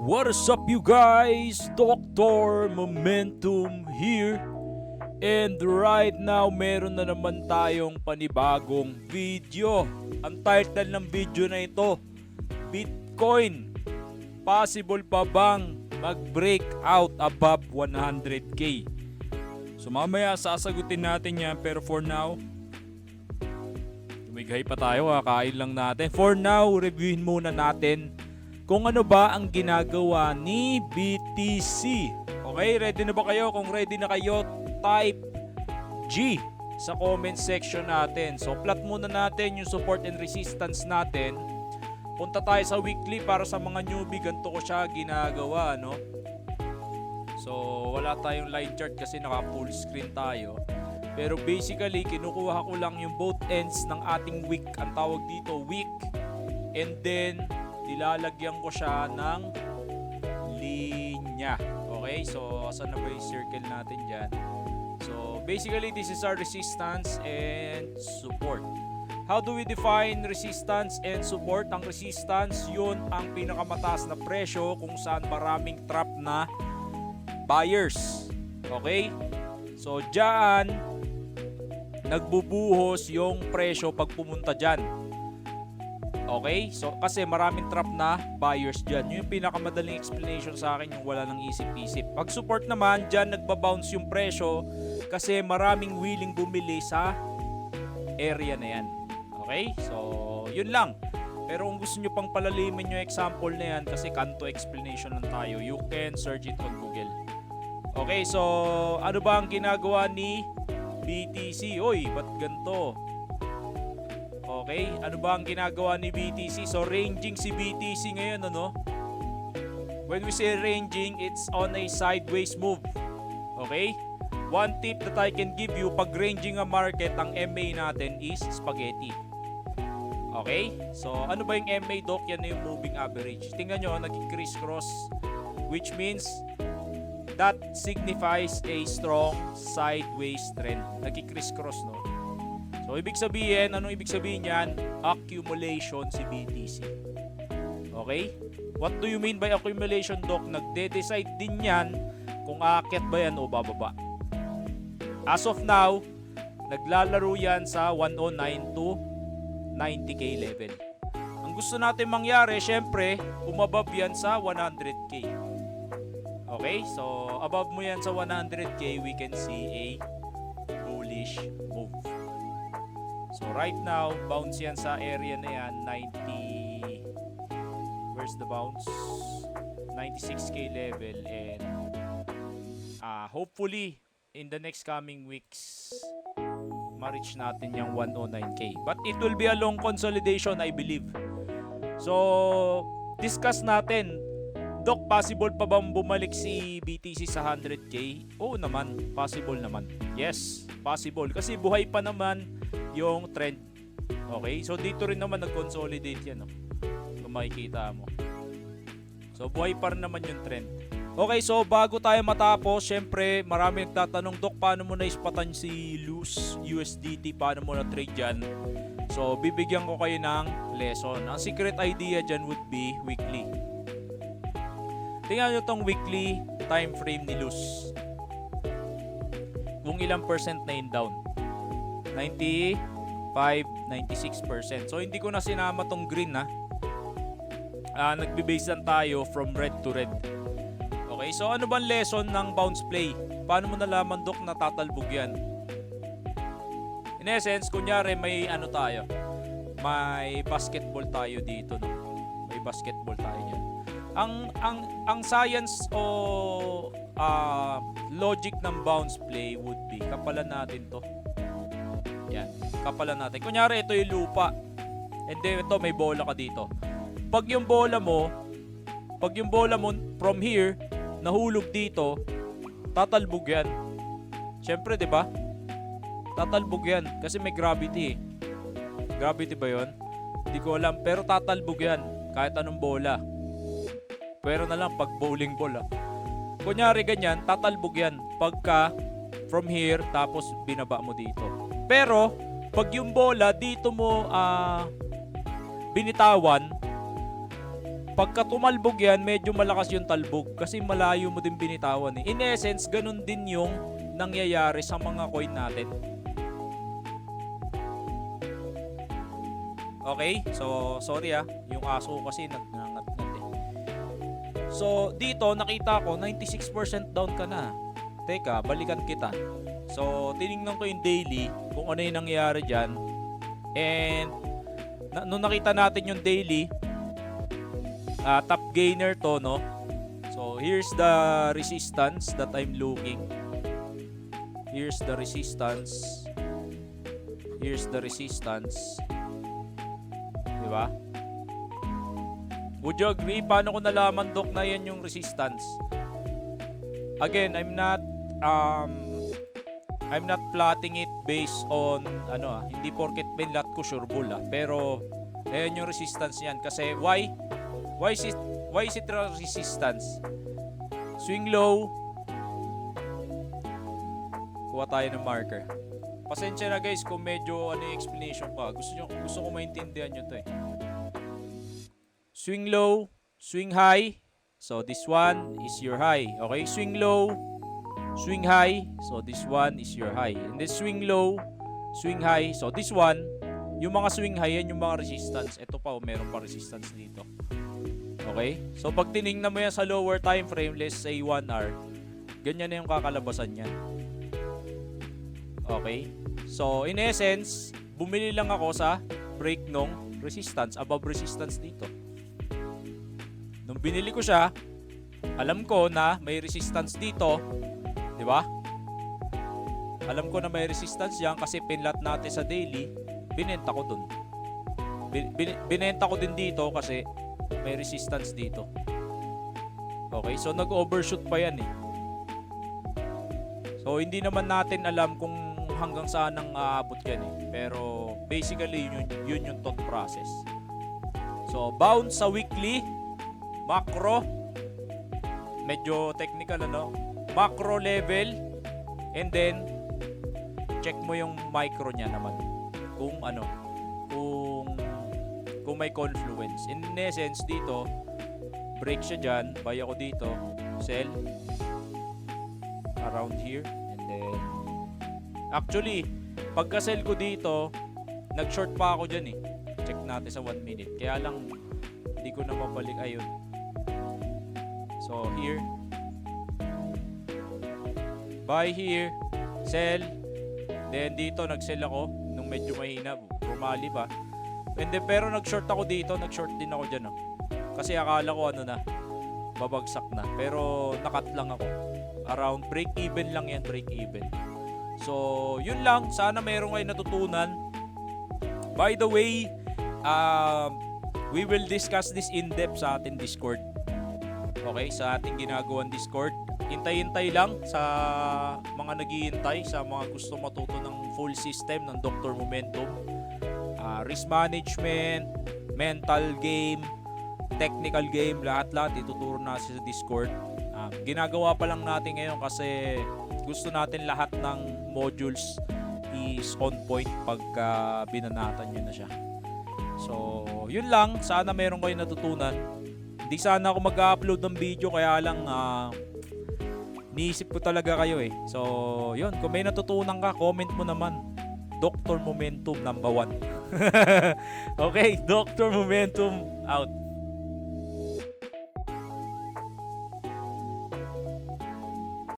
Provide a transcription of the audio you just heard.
What is up you guys? Dr. Momentum here. And right now meron na naman tayong panibagong video. Ang title ng video na ito, Bitcoin, possible pa bang mag-break out above 100k? So mamaya sasagutin natin yan, pero for now tumigay pa tayo, kain lang natin. For now, reviewin muna natin kung ano ba ang ginagawa ni BTC. Okay, ready na ba kayo? Kung ready na kayo, type G sa comment section natin. So plot muna natin yung support and resistance natin. Punta tayo sa weekly para sa mga newbie, ganito ko siya ginagawa, no? So wala tayong line chart kasi naka full screen tayo. Pero basically, kinukuha ko lang yung both ends ng ating wick. Ang tawag dito, wick. And then nilalagyan ko siya ng linya. Okay, so asan na ba yung circle natin dyan? So basically, this is our resistance and support. How do we define resistance and support? Ang resistance, yun ang pinakamataas na presyo kung saan maraming trap na buyers. Okay? So dyan, nagbubuhos yung presyo pag pumunta dyan. Okay? So, kasi maraming trap na buyers dyan. Yung pinakamadaling explanation sa akin, yung wala nang isip-isip. Pag support naman, dyan nagbabounce yung presyo kasi maraming willing bumili sa area na yan. Okay? So, yun lang. Pero kung gusto nyo pang palalimin yung example na yan, kasi kanto explanation lang tayo, you can search it on Google. Okay, so ano ba ang ginagawa ni BTC? Oy, ba't ganito? Okay, ano ba ang ginagawa ni BTC? So ranging si BTC ngayon, ano? When we say ranging, it's on a sideways move. Okay? One tip that I can give you, pag ranging ang market, ang MA natin is spaghetti. Okay? So ano ba yung MA, Doc? Yan na yung moving average. Tingnan nyo, nag-criss-cross, which means that signifies a strong sideways trend. Nag-criss-cross, no? So, ibig sabihin, anong ibig sabihin yan? Accumulation si BTC. Okay? What do you mean by accumulation, Doc? Nagde-decide din yan kung aakyat ba yan o bababa. As of now, naglalaro yan sa 109 to 90k level. Ang gusto natin mangyari, syempre, umabove yan sa 100k. Okay? So, above mo yan sa 100k, we can see a bullish move. So right now, bounce yan sa area na yan, 90, where's the bounce? 96k level, and hopefully in the next coming weeks ma-reach natin yung 109k. But it will be a long consolidation, I believe. So discuss natin, Doc, possible pa bang bumalik si BTC sa 100k? Oo naman, possible naman. Yes, possible. Kasi buhay pa naman yung trend. Okay? So dito rin naman nag-consolidate yan, no? Kung makikita mo. So buhay pa rin naman yung trend. Okay, so bago tayo matapos, syempre marami nagtatanong, Doc, paano mo na-ispatan si Loose USDT? Paano mo na-trade dyan? So bibigyan ko kayo ng lesson. Ang secret idea dyan would be weekly. Tingnan nyo tong weekly time frame ni Loose. Kung ilang percent na in down. 95, 96%. So hindi ko na sinama tong green, ha. Nagbe-base lang tayo from red to red. Okay, so ano bang lesson ng bounce play? Paano mo nalaman, Doc, na tatalbog yan? In essence, kunyari may ano tayo, may basketball tayo dito, no? May basketball tayo dyan. Ang science o logic ng bounce play would be, kapalan natin to. Yan, kapalan natin. Kunyari, ito yung lupa. And then, ito, may bola ka dito. Pag yung bola mo from here, nahulog dito, tatalbog yan. Siyempre, di ba? Tatalbog yan. Kasi may gravity, eh. Gravity ba yun? Hindi ko alam. Pero tatalbog yan. Kahit anong bola. Pero na lang, pag bowling ball, kunyari, ganyan, tatalbog yan. Pagka, from here, tapos binaba mo dito. Pero, pag yung bola dito mo binitawan, pagka tumalbog yan, medyo malakas yung talbog kasi malayo mo din binitawan eh. In essence, ganun din yung nangyayari sa mga coin natin. Okay? So, sorry yung aso kasi nagngangat-ngat eh. So, dito nakita ko 96% down ka na. Teka, balikan kita. So, tiningnan ko yung daily kung ano yung nangyayari dyan. And, nung nakita natin yung daily, top gainer to, no? So, here's the resistance that I'm looking. Here's the resistance. Here's the resistance. Diba? Would you agree? Paano ko nalaman, Doc, na yan yung resistance? Again, I'm not plotting it based on hindi porket binlat ko sureball pero ayan yung resistance niyan kasi why is it resistance? Swing low. Kuha tayo ng marker. Pasensya na guys kung medyo yung explanation pa. Gusto ko maintindihan nyo to eh. Swing low, swing high. So this one is your high. Okay, swing low, swing high. So this one is your high. And then swing low, swing high. So this one, yung mga swing high yan yung mga resistance. Ito pa, meron pa resistance dito. Okay? So pag tinignan mo yan sa lower time frame, let's say 1 hour, ganyan na yung kakalabasan niyan. Okay? So in essence, bumili lang ako sa break nung resistance, above resistance dito. Nung binili ko siya, alam ko na may resistance dito, di ba? Alam ko na may resistance yan kasi pinlat natin sa daily, binenta ko dun. Binenta ko din dito kasi may resistance dito. Okay, so nag-overshoot pa yan eh. So hindi naman natin alam kung hanggang saan ang aabot yan eh. Pero basically yun yung thought process. So bounce sa weekly, macro, medyo technical macro level, and then check mo yung micro niya naman kung kung may confluence. In essence dito, break siya dyan, buy ako dito, sell around here, and then actually pagka sell ko dito, nag short pa ako dyan eh. Check natin sa 1 minute, kaya lang hindi ko na mabalik. Ayun, so here, buy here, sell, then dito nag-sell ako nung medyo mahina, rumali pa. And then, pero nag-short ako dito, nag-short din ako dyan kasi akala ko babagsak na, pero nakat lang ako around break even lang yan, break even. So yun lang, sana mayroon kayo natutunan. By the way, we will discuss this in depth sa ating Discord. Okay, sa ating ginagawang Discord. Hintay-hintay lang sa mga naghihintay, sa mga gusto matuto ng full system ng Dr. Momentum. Risk management, mental game, technical game, lahat-lahat ituturo na sa Discord. Ginagawa pa lang natin ngayon kasi gusto natin lahat ng modules is on point pagka binanatan nyo na siya. So, yun lang. Sana meron kayo natutunan. Hindi sana ako mag-upload ng video, kaya lang niisip ko talaga kayo eh. So, yun. Kung may natutunan ka, comment mo naman. Dr. Momentum #1. Okay, Dr. Momentum out.